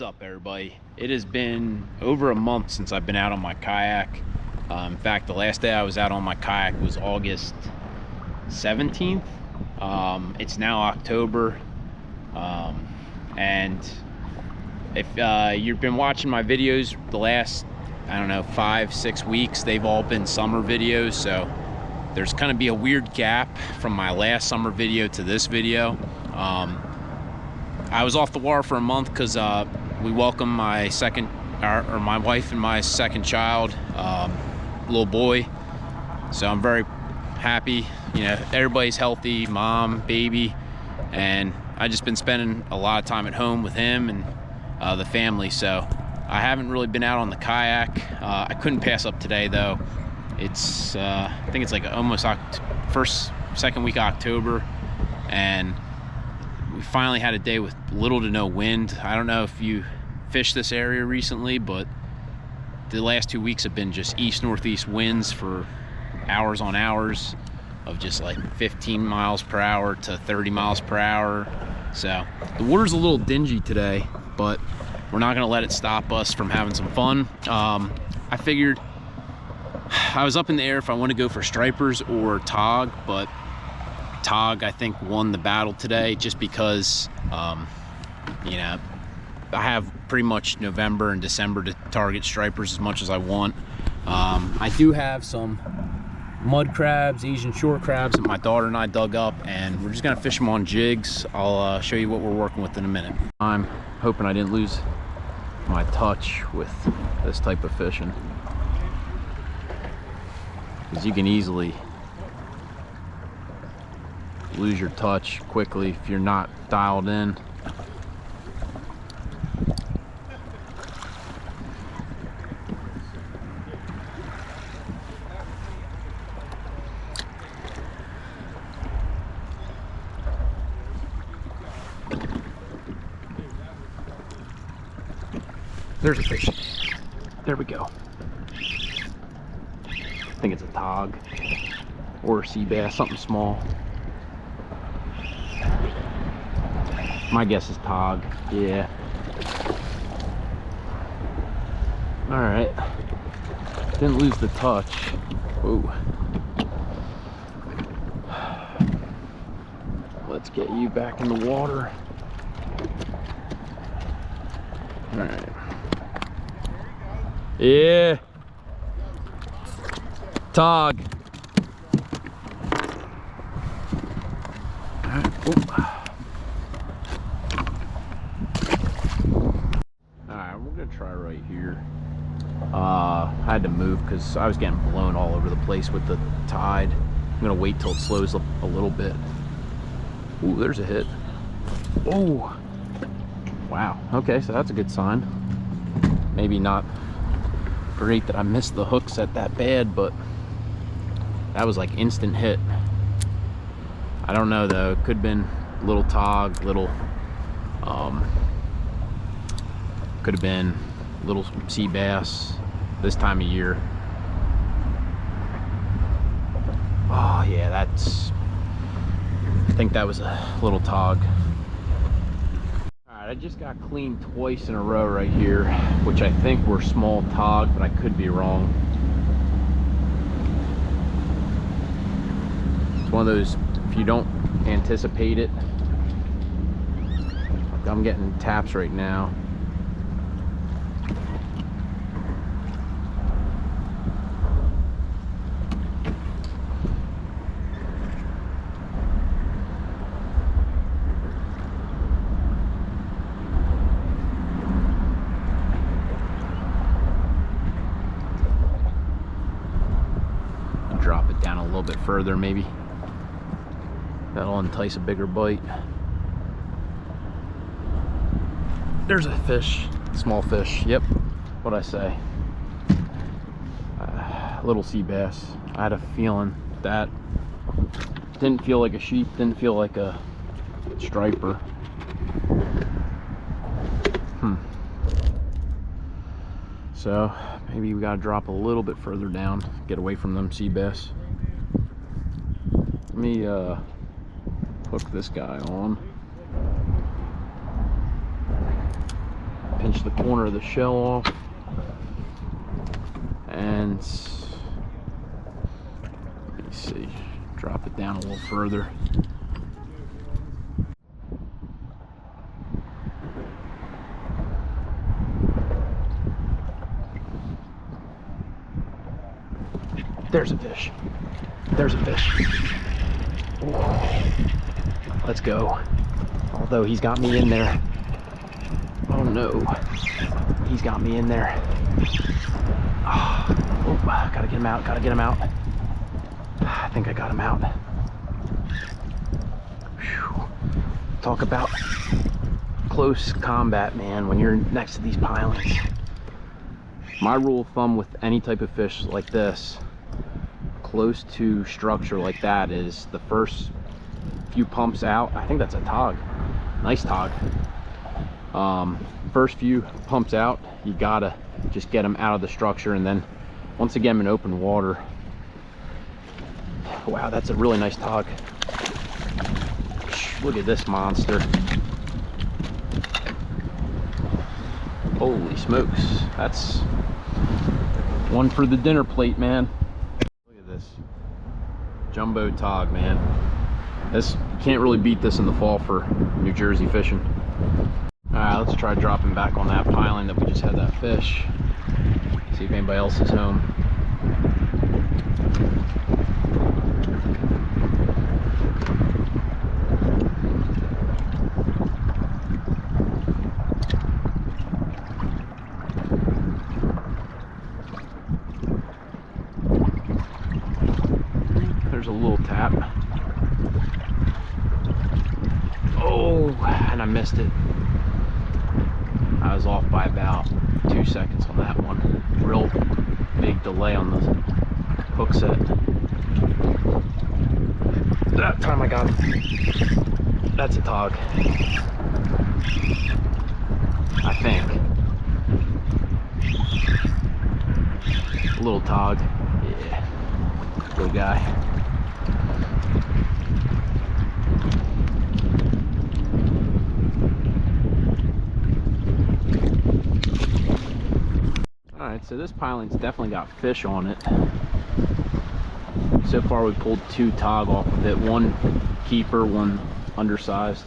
What is up, everybody? It has been over a month since I've been out on my kayak. In fact, the last day I was out on my kayak was August 17th. It's now October, and if you've been watching my videos the last, I don't know, 5-6 weeks, they've all been summer videos, so there's gonna be a weird gap from my last summer video to this video. I was off the water for a month because we welcomed my my wife and my second child, little boy. So I'm very happy. You know, everybody's healthy, mom, baby, and I just been spending a lot of time at home with him and the family. So I haven't really been out on the kayak. I couldn't pass up today though. It's I think it's like almost second week of October, and we finally had a day with little to no wind. I don't know if you fished this area recently, but the last 2 weeks have been just east-northeast winds for hours on hours of just like 15 miles per hour to 30 miles per hour. So the water's a little dingy today, but we're not gonna let it stop us from having some fun. I figured I was up in the air if I want to go for stripers or Tautog, but Tautog I think won the battle today, just because you know, I have pretty much November and December to target stripers as much as I want. I do have some mud crabs, Asian shore crabs that my daughter and I dug up, and we're just gonna fish them on jigs. I'll show you what we're working with in a minute. I'm hoping I didn't lose my touch with this type of fishing, because you can easily lose your touch quickly if you're not dialed in. There's a fish. There we go. I think it's a Tautog or a sea bass, something small. My guess is Tautog. Yeah. All right. Didn't lose the touch. Whoa. Let's get you back in the water. All right. Yeah. Tautog. All right. Alright, we're gonna try right here. I had to move because I was getting blown all over the place with the tide. I'm gonna wait till it slows up a little bit. Ooh, there's a hit. Oh, wow. Okay, so that's a good sign. Maybe not great that I missed the hook set that bad, but that was like instant hit. I don't know though, it could have been little Tautog, little could have been little sea bass this time of year. Oh yeah, I think that was a little Tautog. Alright, I just got cleaned twice in a row right here, which I think were small Tautog, but I could be wrong. It's one of those, if you don't anticipate it. I'm getting taps right now. Drop it down a little bit further, maybe. That'll entice a bigger bite. There's a fish, small fish. Yep, what'd I say? Little sea bass. I had a feeling that didn't feel like a sheep, didn't feel like a striper. So maybe we gotta drop a little bit further down, get away from them sea bass. Let me hook this guy on. pinch the corner of the shell off, and let me see, drop it down a little further. There's a fish. There's a fish. Ooh. Let's go. Although he's got me in there. Oh no. He's got me in there. Oh, gotta get him out. Gotta get him out. I think I got him out. Whew. Talk about close combat, man, when you're next to these pilings. My rule of thumb with any type of fish like this, close to structure like that, is the first few pumps out. I think that's a tog. Nice tog. First few pumps out, you gotta just get them out of the structure, and then once again in open water. Wow, that's a really nice tog. Look at this monster. Holy smokes, that's one for the dinner plate, man. Look at this jumbo tog, man. This, you can't really beat this in the fall for New Jersey fishing. Alright, let's try dropping back on that piling that we just had that fish. See if anybody else is home. There's a little tap. Oh, and I missed it. I was off by about 2 seconds on that one. Real big delay on the hook set. That time I got it. That's a tog, I think. A little tog. Yeah. Good guy. Alright, so this piling's definitely got fish on it. So far we pulled 2 tog off of it, one keeper, one undersized.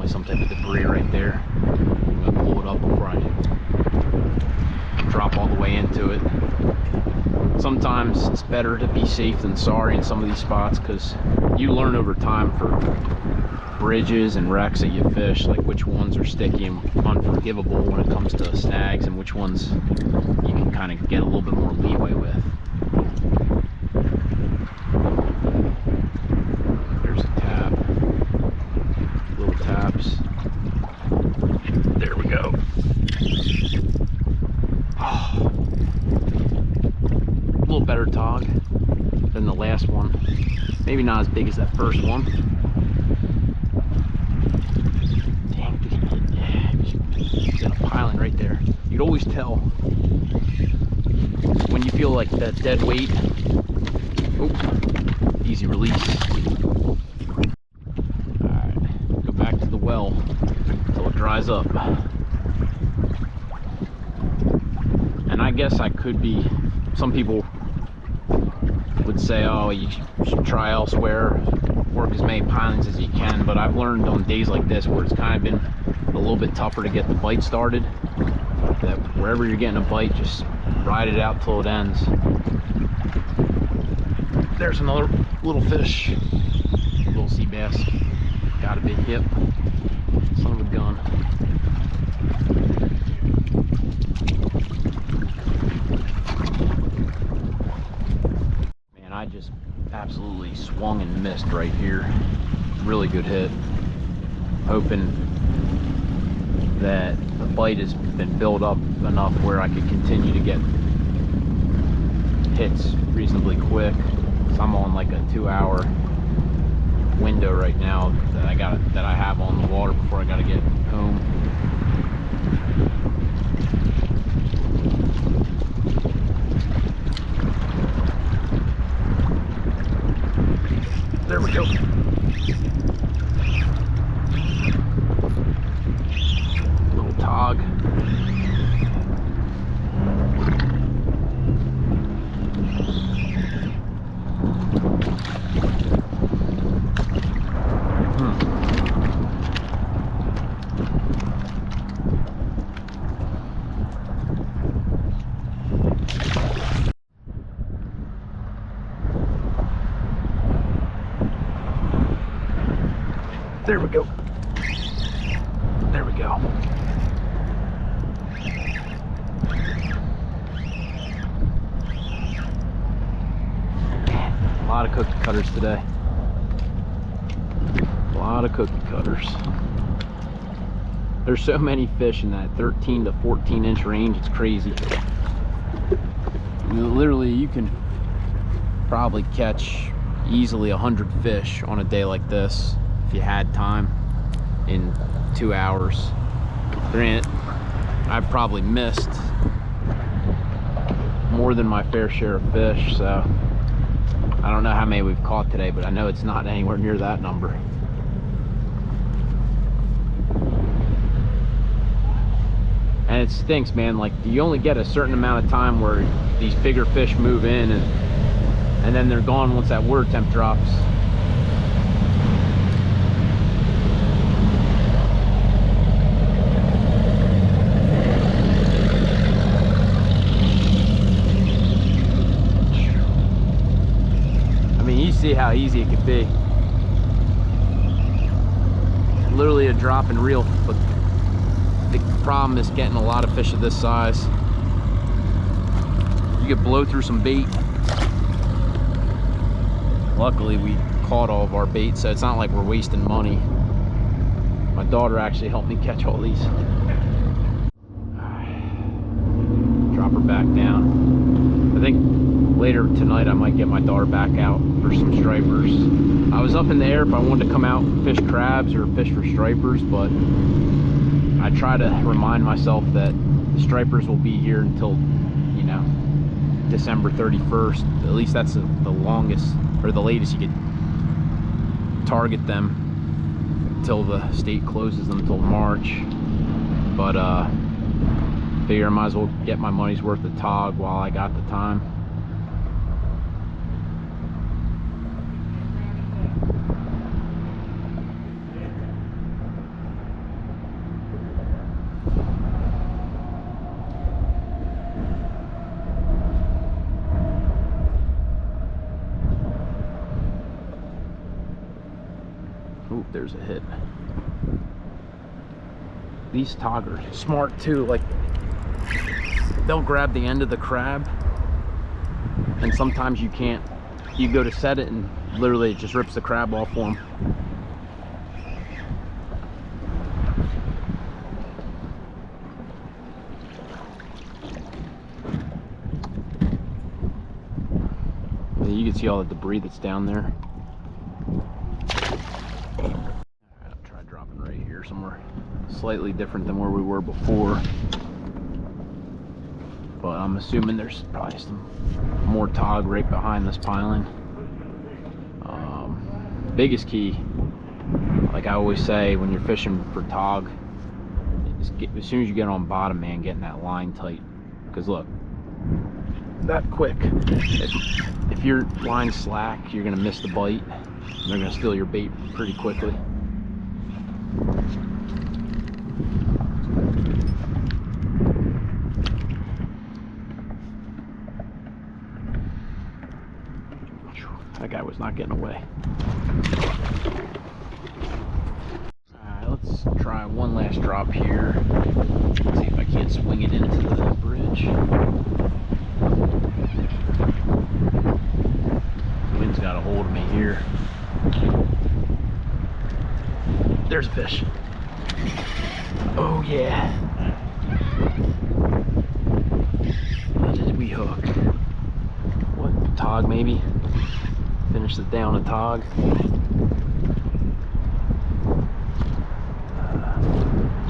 Some type of debris right there. I'm gonna pull it up before I drop all the way into it. Sometimes it's better to be safe than sorry in some of these spots, because you learn over time for bridges and wrecks that you fish, like which ones are sticky and unforgivable when it comes to snags, and which ones you can kind of get a little bit more leeway with. There we go. Oh, a little better tog than the last one. Maybe not as big as that first one. Dang, he's got a piling right there. You'd always tell when you feel like that dead weight. Oh, easy release. Alright, go back to the well until it dries up. And I guess I could be, some people would say, oh, you should try elsewhere, work as many pilings as you can, but I've learned on days like this where it's kind of been a little bit tougher to get the bite started, that wherever you're getting a bite, just ride it out till it ends. There's another little fish, little sea bass, got a big hip, son of a gun. Man, I just absolutely swung and missed right here. Really good hit. Hoping that the bite has been built up enough where I could continue to get hits reasonably quick. So I'm on like a 2-hour window right now that I have on the water before I gotta get home. There we go. Little tog. There we go. There we go. A lot of cookie cutters today. A lot of cookie cutters. There's so many fish in that 13 to 14 inch range, it's crazy. I mean, literally, you can probably catch easily 100 fish on a day like this if you had time in 2 hours. Granted, I've probably missed more than my fair share of fish, so I don't know how many we've caught today, but I know it's not anywhere near that number. And it stinks, man. Like, you only get a certain amount of time where these bigger fish move in, and then they're gone once that water temp drops. I mean, you see how easy it could be. Literally a drop and reel, but the problem is getting a lot of fish of this size. You could blow through some bait. Luckily, we caught all of our bait, so it's not like we're wasting money. My daughter actually helped me catch all these. Drop her back down. I think later tonight I might get my daughter back out for some stripers. I was up in the air if I wanted to come out and fish crabs or fish for stripers, but I try to remind myself that the stripers will be here until, you know, December 31st. At least that's the longest or the latest you could target them until the state closes them until March. But figure I might as well get my money's worth of tog while I got the time. Ooh, there's a hit. These tog are smart too. Like, they'll grab the end of the crab, and sometimes you can't. You go to set it, and literally it just rips the crab off for them. You can see all the debris that's down there. I'll try dropping right here somewhere slightly different than where we were before, but I'm assuming there's probably some more tog right behind this piling. Biggest key, like I always say when you're fishing for tog, is as soon as you get on bottom, man, getting that line tight. Because look, that quick, if your line's slack, you're gonna miss the bite. They're gonna steal your bait pretty quickly. That guy was not getting away. Alright, let's try one last drop here. See if I can't swing it into the bridge. The wind's got a hold of me here. There's a fish. Oh. Oh yeah. What did we hook? What, Tog maybe? Finish it down a Tog.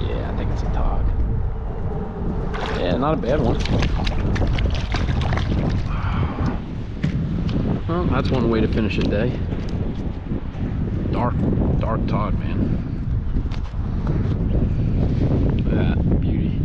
Yeah, I think it's a Tog. Yeah, not a bad one. Well, that's one way to finish a day. Dark Tog, man. Look at that beauty.